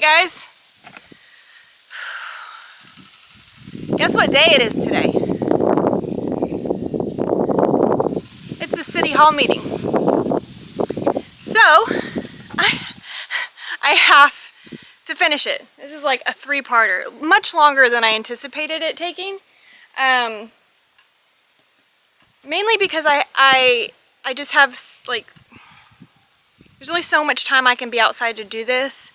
Alright guys, guess what day it is today? It's the City Hall meeting. So, I have to finish it. This is like a three-parter, much longer than I anticipated it taking. Mainly because I just have like, there's only so much time I can be outside to do this.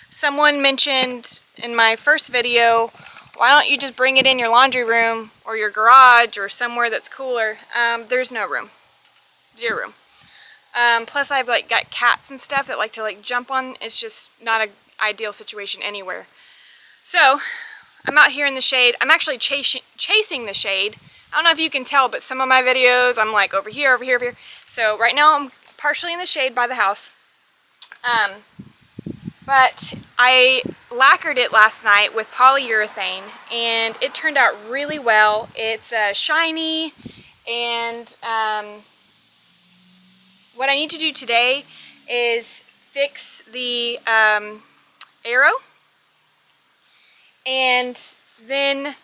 Someone mentioned in my first video, why don't you just bring it in your laundry room or your garage or somewhere that's cooler? There's no room, zero room. Plus I've like got cats and stuff that like to like jump on. It's just not an ideal situation anywhere. So I'm out here in the shade. I'm actually chasing the shade. I don't know if you can tell, but some of my videos I'm like over here, over here, over here. So right now I'm partially in the shade by the house. But I lacquered it last night with polyurethane and it turned out really well. It's shiny, and what I need to do today is fix the arrow and then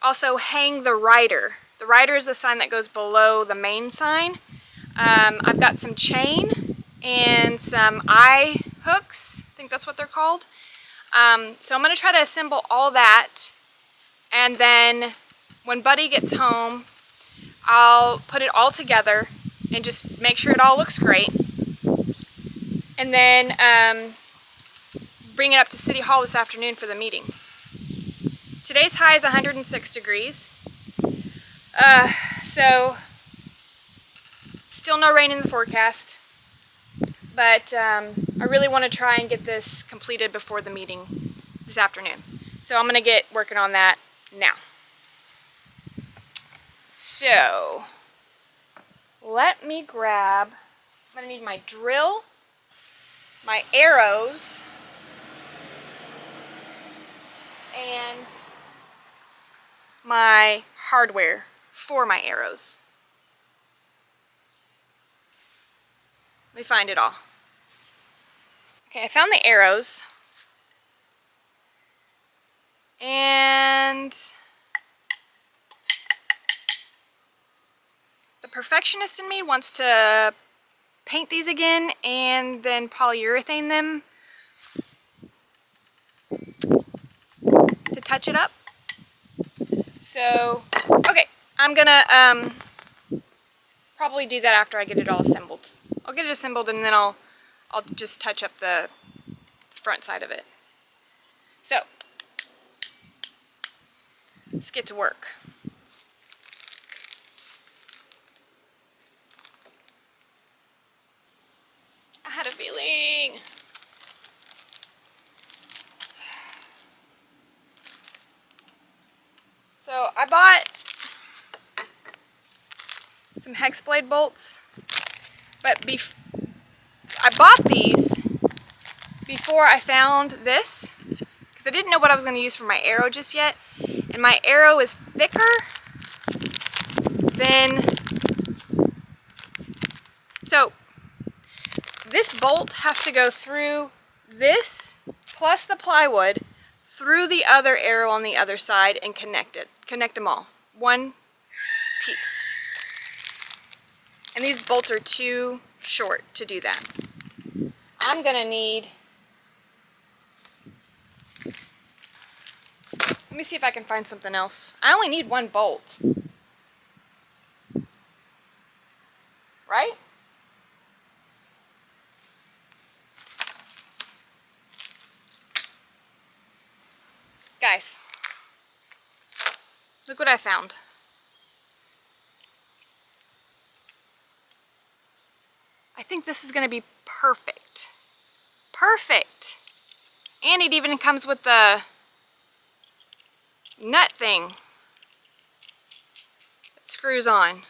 also hang the rider. The rider is the sign that goes below the main sign. I've got some chain and some eye hooks, I think that's what they're called. So I'm going to try to assemble all that, and then when Buddy gets home I'll put it all together and just make sure it all looks great, and then bring it up to City Hall this afternoon for the meeting. Today's high is 106 degrees, so still no rain in the forecast. But I really want to try and get this completed before the meeting this afternoon. So I'm going to get working on that now. So let me grab, I'm going to need my drill, my arrows, and my hardware for my arrows. Let me find it all. Okay, I found the arrows. And the perfectionist in me wants to paint these again and then polyurethane them to touch it up. So, okay, I'm gonna probably do that after I get it all assembled. I'll get it assembled and then I'll just touch up the front side of it. So, let's get to work. I had a feeling. So I bought some hex blade bolts, but I bought these before I found this because I didn't know what I was going to use for my arrow just yet, and my arrow is thicker than, so this bolt has to go through this plus the plywood through the other arrow on the other side and connect them all, one piece. And these bolts are too short to do that. I'm gonna need, let me see if I can find something else. I only need one bolt. Right? Guys, look what I found. I think this is going to be perfect. Perfect! And it even comes with the nut thing that screws on.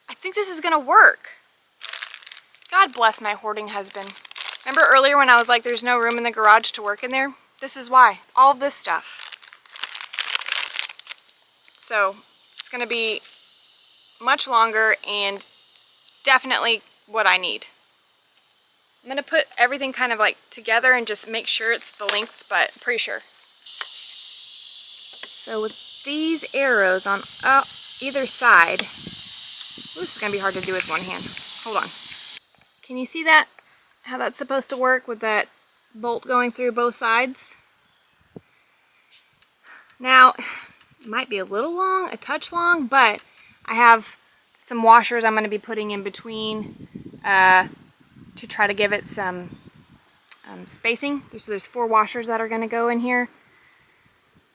I think this is going to work. God bless my hoarding husband. Remember earlier when I was like, there's no room in the garage to work in there? This is why. All this stuff. So it's going to be much longer and definitely what I need. I'm gonna put everything kind of like together and just make sure it's the length, but pretty sure. So with these arrows on either side, ooh, this is gonna be hard to do with one hand. Hold on. Can you see that? How that's supposed to work with that bolt going through both sides? Now, it might be a little long, a touch long, but I have some washers I'm going to be putting in between to try to give it some spacing. So there's 4 washers that are going to go in here.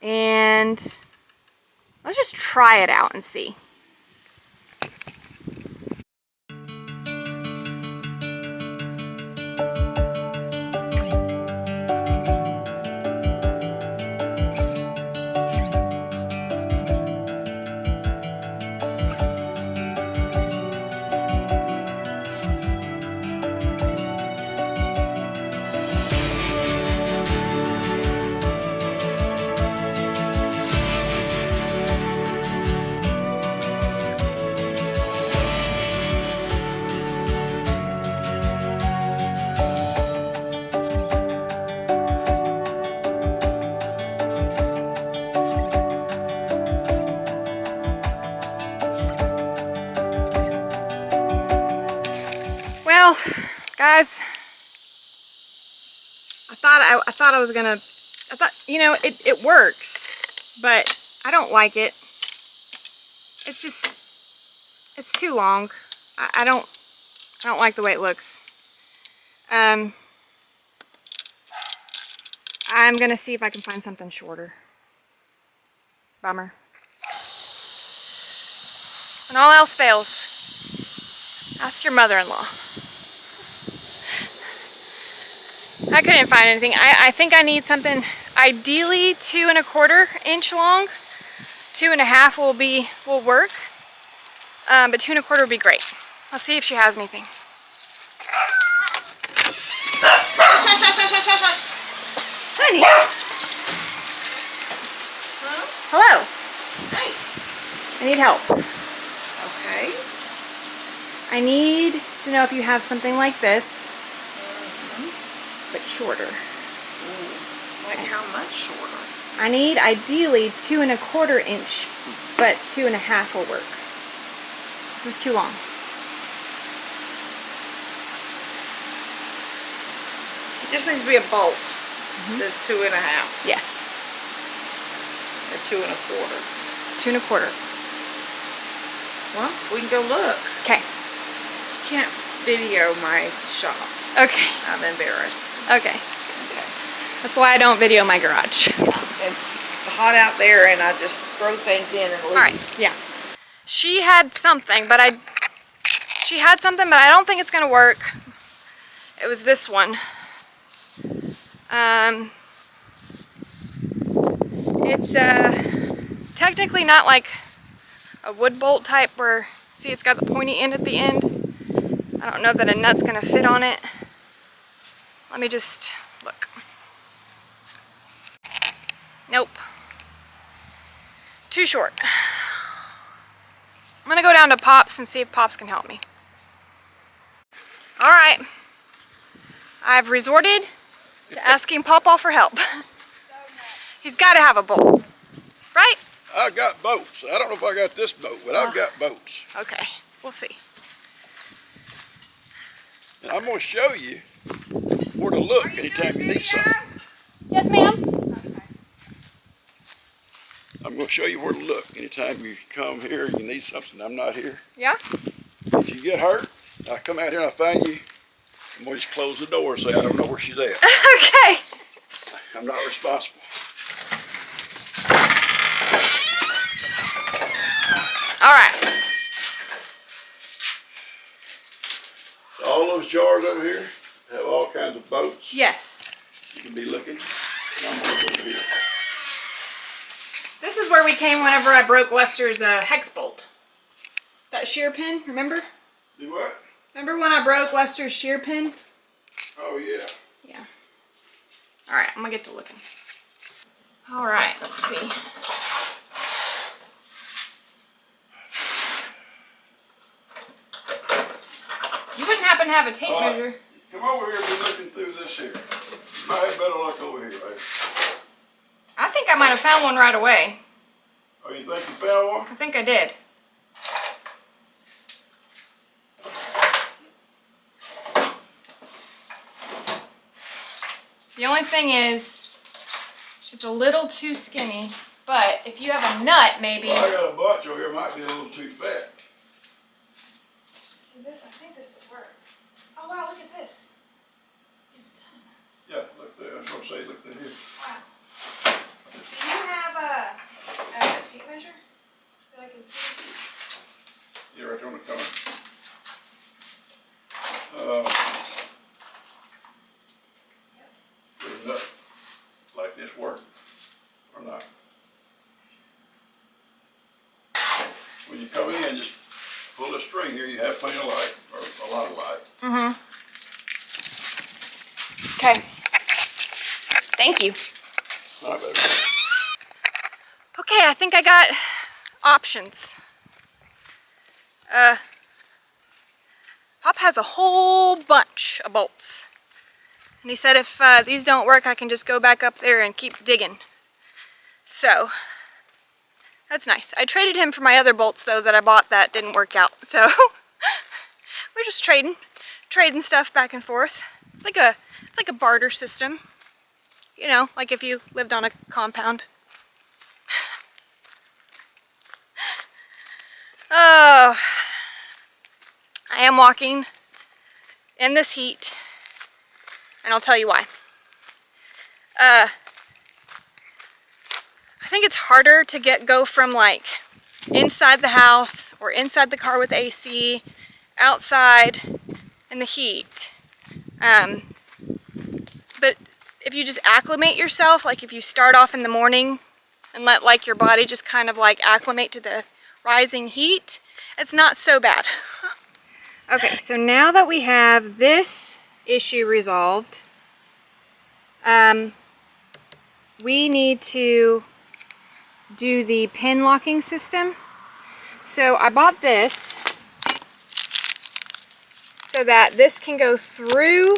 And let's just try it out and see. Well, guys, I thought I was gonna, you know, it works, but I don't like it. It's just, it's too long. I don't like the way it looks. I'm gonna see if I can find something shorter. Bummer. When all else fails, ask your mother-in-law. I couldn't find anything. I think I need something ideally 2 1/4 inch long. 2 1/2 will work. But 2 1/4 would be great. Let's see if she has anything. Honey. Hello. Hi. I need help. Okay. I need to know if you have something like this, but shorter. Ooh. Like how much shorter? I need ideally 2 1/4 inch, but 2 1/2 will work. This is too long. It just needs to be a bolt. That's 2 1/2 Yes. or 2 1/4. 2 1/4. Well, we can go look. Okay. You can't video my shop. Okay. I'm embarrassed. Okay. Okay. That's why I don't video my garage. It's hot out there and I just throw things in and leave. Alright, yeah. She had something, but I don't think it's gonna work. It was this one. It's technically not like a wood bolt type where, see, it's got the pointy end at the end. I don't know that a nut's gonna fit on it. Let me just look. Nope. Too short. I'm gonna go down to Pops and see if Pops can help me. All right. I've resorted to asking Pawpaw for help. He's got to have a bolt, right? I got boats. I don't know if I got this boat, but I've got boats. Okay, we'll see. And I'm going to show you where to look anytime you need something. Yes, ma'am. I'm going to show you where to look anytime you come here and you need something. I'm not here. Yeah? If you get hurt, I come out here and I find you. I'm going to just close the door and say I don't know where she's at. Okay. I'm not responsible. All right. All those jars over here have all kinds of boats. Yes. You can be looking. And I'm going to go over here. This is where we came whenever I broke Lester's hex bolt. That shear pin, remember? Do what? Remember when I broke Lester's shear pin? Oh, yeah. Yeah. All right, I'm gonna get to looking. All right, let's see. You wouldn't happen to have a tape measure? Come over here and be looking through this here. You might have better look over here, baby. I think I might have found one right away. Oh, you think you found one? I think I did. The only thing is, it's a little too skinny, but if you have a nut, maybe. Well, I got a bunch over here, might be a little too fat. See this? I think this would work. Oh wow, look at this. Yeah, look there. That's what I'm saying. Look there. Here. Wow. Do you have a tape measure that I can see? Yeah, right there on the corner. Does a nut like this work or not? When you come in, just pull the string here. You have plenty of light, or a lot of light. Mm-hmm. Okay. Thank you. All right, baby. Okay, I think I got options. Pop has a whole bunch of bolts. And he said if these don't work, I can just go back up there and keep digging. So, that's nice. I traded him for my other bolts, though, that I bought that didn't work out. So, we're just trading stuff back and forth. It's like a barter system. You know, like if you lived on a compound. Oh, I am walking in this heat, and I'll tell you why. I think it's harder to go from like inside the house or inside the car with AC, outside in the heat. But if you just acclimate yourself, like if you start off in the morning and let like your body just kind of like acclimate to the rising heat, it's not so bad. Okay, so now that we have this issue resolved, we need to do the pin locking system. So I bought this so that this can go through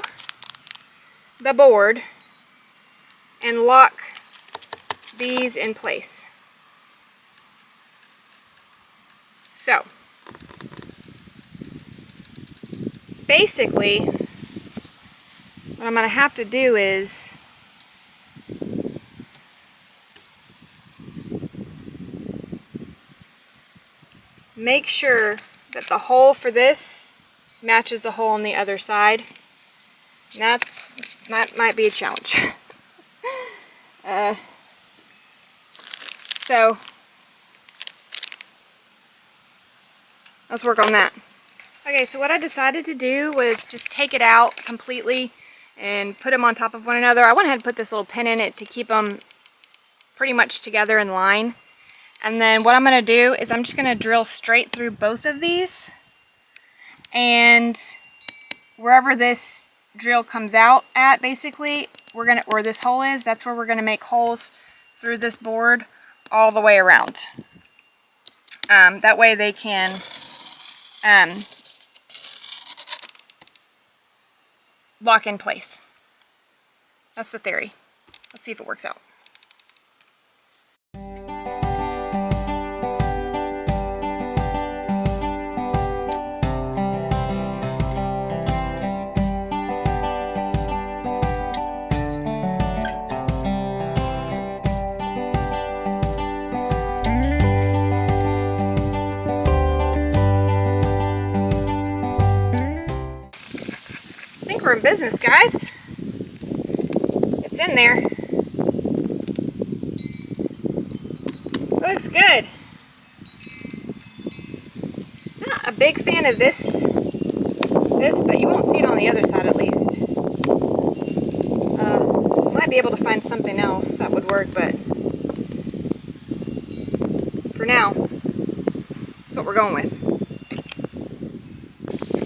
the board and lock these in place. So, basically, what I'm going to have to do is make sure that the hole for this matches the hole on the other side. And that might be a challenge. So, let's work on that. Okay, so what I decided to do was just take it out completely and put them on top of one another. I went ahead and put this little pin in it to keep them pretty much together in line. And then what I'm going to do is I'm just going to drill straight through both of these. And wherever this drill comes out at, basically, where this hole is, that's where we're going to make holes through this board all the way around. That way they can lock in place. That's the theory. Let's see if it works out. I think we're in business, guys. It's in there. Looks good. Not a big fan of this, but you won't see it on the other side at least. Might be able to find something else that would work, but for now, that's what we're going with.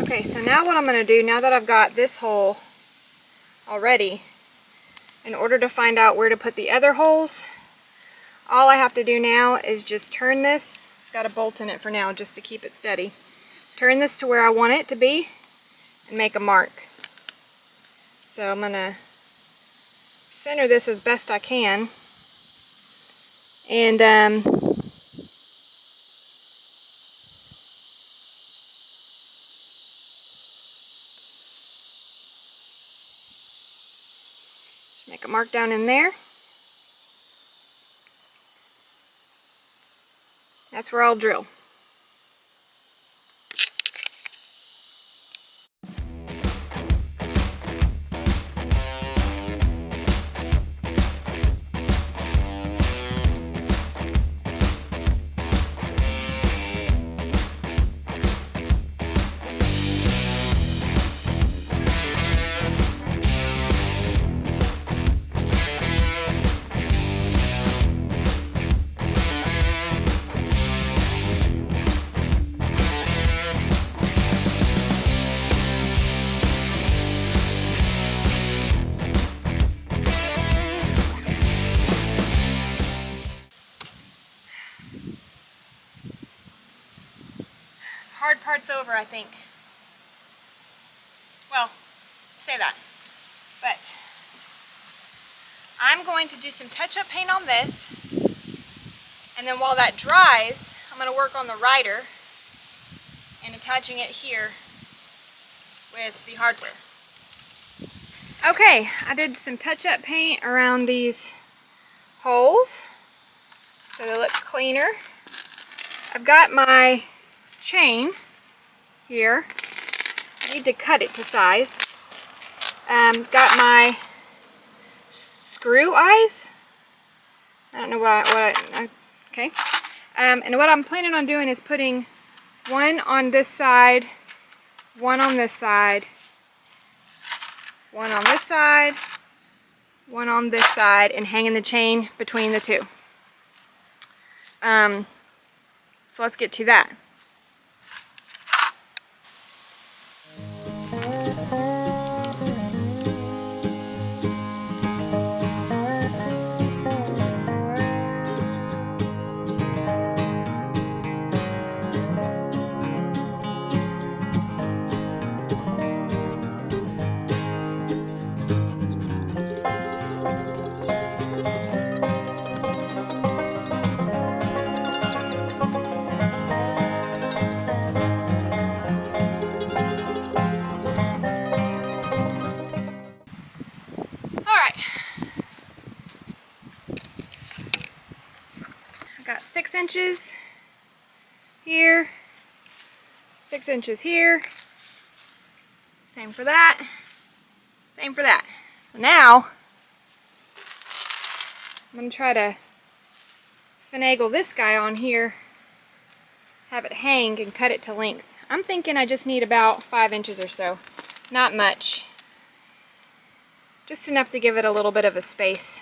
Okay, so now what I'm going to do, now that I've got this hole already, in order to find out where to put the other holes, all I have to do now is just turn this. It's got a bolt in it for now just to keep it steady. Turn this to where I want it to be and make a mark. So I'm gonna center this as best I can. And just make a mark down in there. That's where I'll drill. Hard part's over, I think. Well, say that. But I'm going to do some touch-up paint on this, and then while that dries, I'm going to work on the rider and attaching it here with the hardware. Okay, I did some touch-up paint around these holes so they look cleaner. I've got my chain here. I need to cut it to size. Got my screw eyes. I don't know okay. And what I'm planning on doing is putting one on this side, one on this side, one on this side, one on this side, and hanging the chain between the two. So let's get to that. I got 6 inches here, 6 inches here, same for that, same for that. Now, I'm going to try to finagle this guy on here, have it hang and cut it to length. I'm thinking I just need about 5 inches or so, not much, just enough to give it a little bit of a space.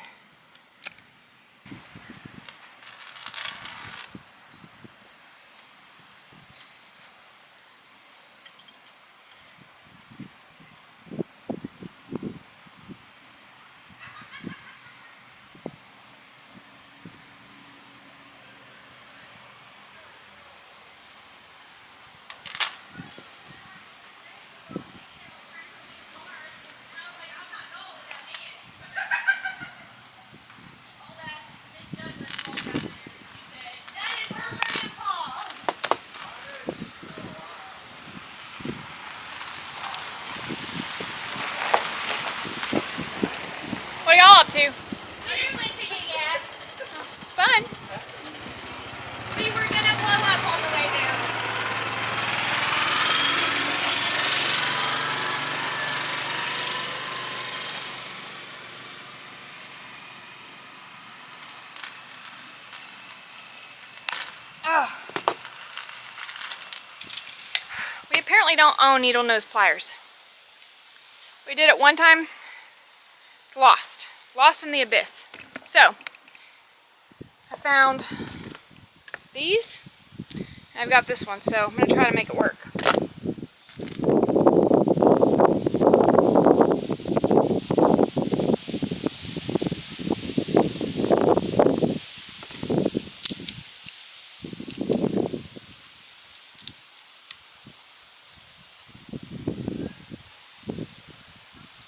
What are y'all up to? We went to kick ass. Fun. We were gonna blow up on the way down. Oh. We apparently don't own needle nose pliers. We did it one time. It's lost. Lost in the abyss. So, I found these. And I've got this one, so I'm going to try to make it work.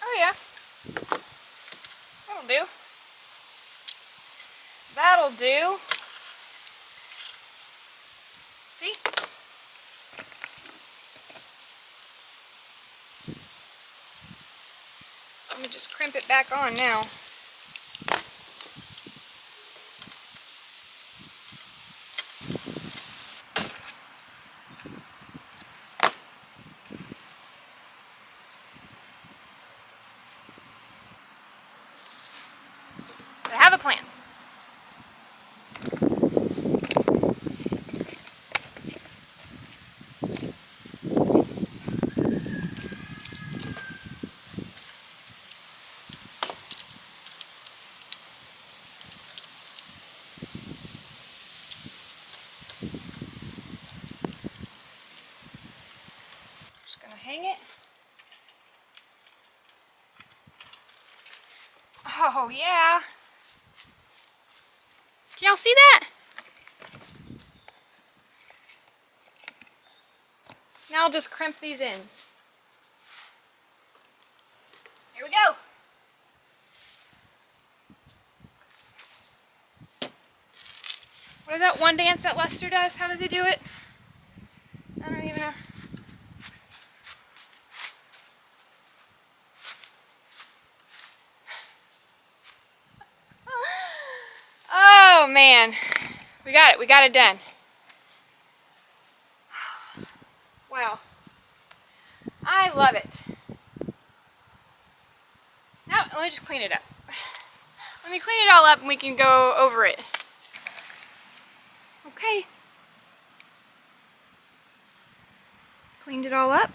Oh yeah. do. See? Let me just crimp it back on now. I have a plan. Just gonna hang it. Oh yeah. Can y'all see that? Now I'll just crimp these ends. Here we go. What is that one dance that Lester does? How does he do it? I don't even know. Oh man, we got it done. Wow, I love it. Now, let me just clean it up. Let me clean it all up and we can go over it. Okay. Cleaned it all up.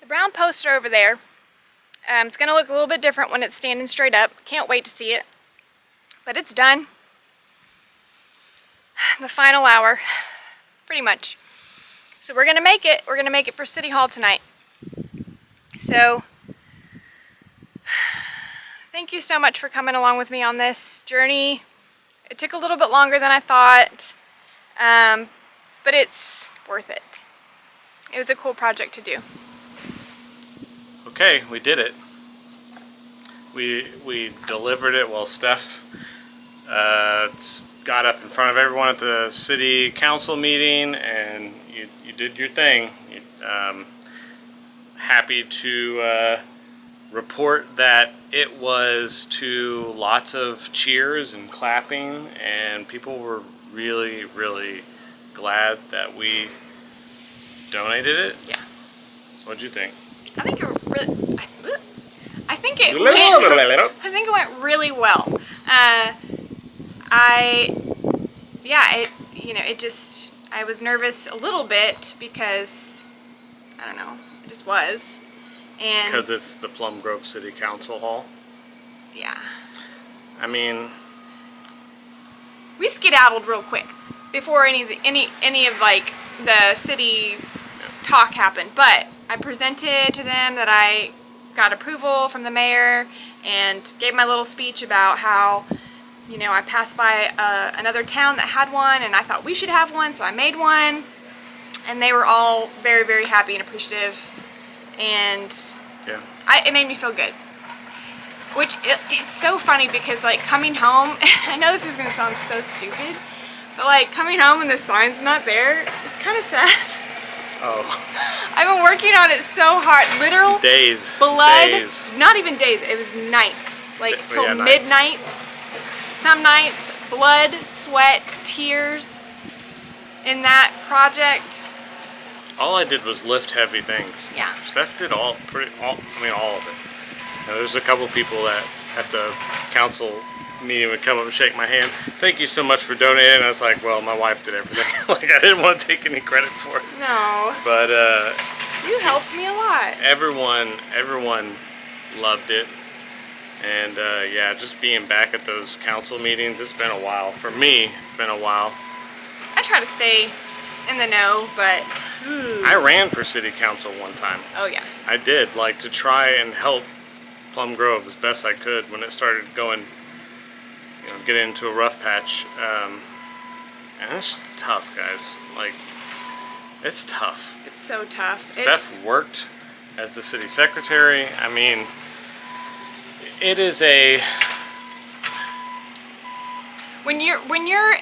The brown poster over there, it's going to look a little bit different when it's standing straight up. Can't wait to see it. But it's done. The final hour, pretty much. So we're going to make it. We're going to make it for City Hall tonight. So, thank you so much for coming along with me on this journey. It took a little bit longer than I thought, but it's worth it. It was a cool project to do. Okay, we did it. We delivered it. Well, Steph got up in front of everyone at the city council meeting, and you did your thing. Happy to report that it was to lots of cheers and clapping, and people were really, really glad that we donated it. Yeah. What'd you think? I think it really. I think it went really well. I was nervous a little bit because I don't know, it just was, and Because it's the Plum Grove City Council Hall. yeah, I mean, we skedaddled real quick before any of like the city talk happened, but I presented to them that I got approval from the mayor and gave my little speech about how, you know, I passed by another town that had one and I thought we should have one, so I made one, and they were all very, very happy and appreciative, and yeah. it made me feel good. Which, it's so funny because like coming home, I know this is going to sound so stupid, but like coming home and the sign's not there, it's kind of sad. Oh. I've been working on it so hard, literal Days. blood, Days. not even days, it was nights, like till Yeah, nights. midnight. Some nights, blood, sweat, tears in that project. All I did was lift heavy things. Yeah. Steph did all of it. Now, there's a couple people that at the council meeting would come up and shake my hand. Thank you so much for donating. I was like, well, my wife did everything. Like, I didn't want to take any credit for it. No, But you helped me a lot. everyone loved it. And yeah, just being back at those council meetings, it's been a while. For me, it's been a while. I try to stay in the know, but I ran for city council one time. Oh yeah. I did, like, to try and help Plum Grove as best I could when it started going, getting into a rough patch. And it's tough, guys. Like, it's tough. It's so tough. Steph worked as the city secretary. I mean, it is a... When you're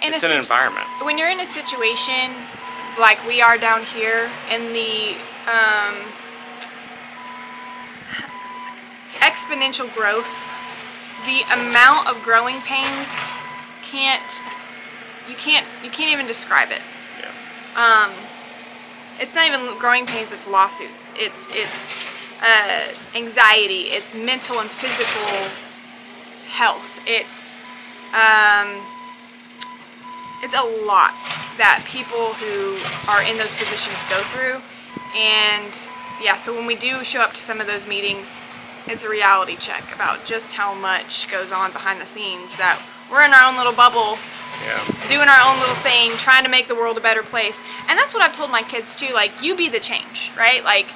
in It's an environment. when you're in a situation like we are down here in the exponential growth, the amount of growing pains you can't even describe it. Yeah. It's not even growing pains, it's lawsuits. It's anxiety, it's mental and physical health. It's a lot that people who are in those positions go through. And yeah, so when we do show up to some of those meetings, it's a reality check about just how much goes on behind the scenes, that we're in our own little bubble, Yeah. doing our own little thing, trying to make the world a better place. And that's what I've told my kids too, like, you be the change, right? Like,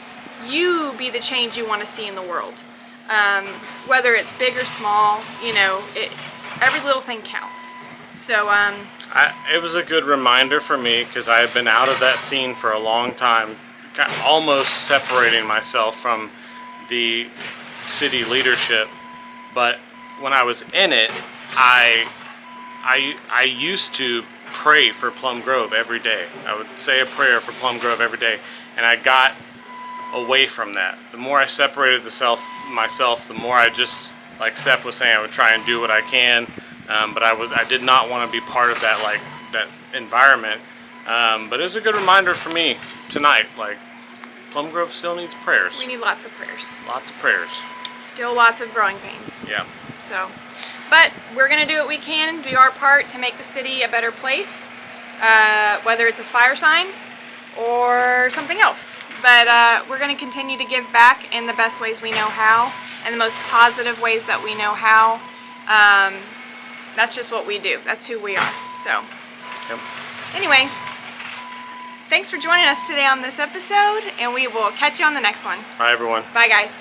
you be the change you want to see in the world. Whether it's big or small, every little thing counts. So, It was a good reminder for me, because I had been out of that scene for a long time, almost separating myself from the city leadership. But when I was in it, I used to pray for Plum Grove every day. I would say a prayer for Plum Grove every day, and I got away from that. The more I separated myself, the more I just, like Steph was saying, I would try and do what I can. But I did not want to be part of that, like, that environment. But it was a good reminder for me tonight. Like, Plum Grove still needs prayers. we need lots of prayers. Lots of prayers. Still lots of growing pains. Yeah. So, but we're going to do what we can, do our part to make the city a better place, whether it's a fire sign or something else. But we're going to continue to give back in the best ways we know how, and the most positive ways that we know how. That's just what we do. That's who we are. So, Yep. anyway, thanks for joining us today on this episode, and we will catch you on the next one. Bye, everyone. Bye, guys.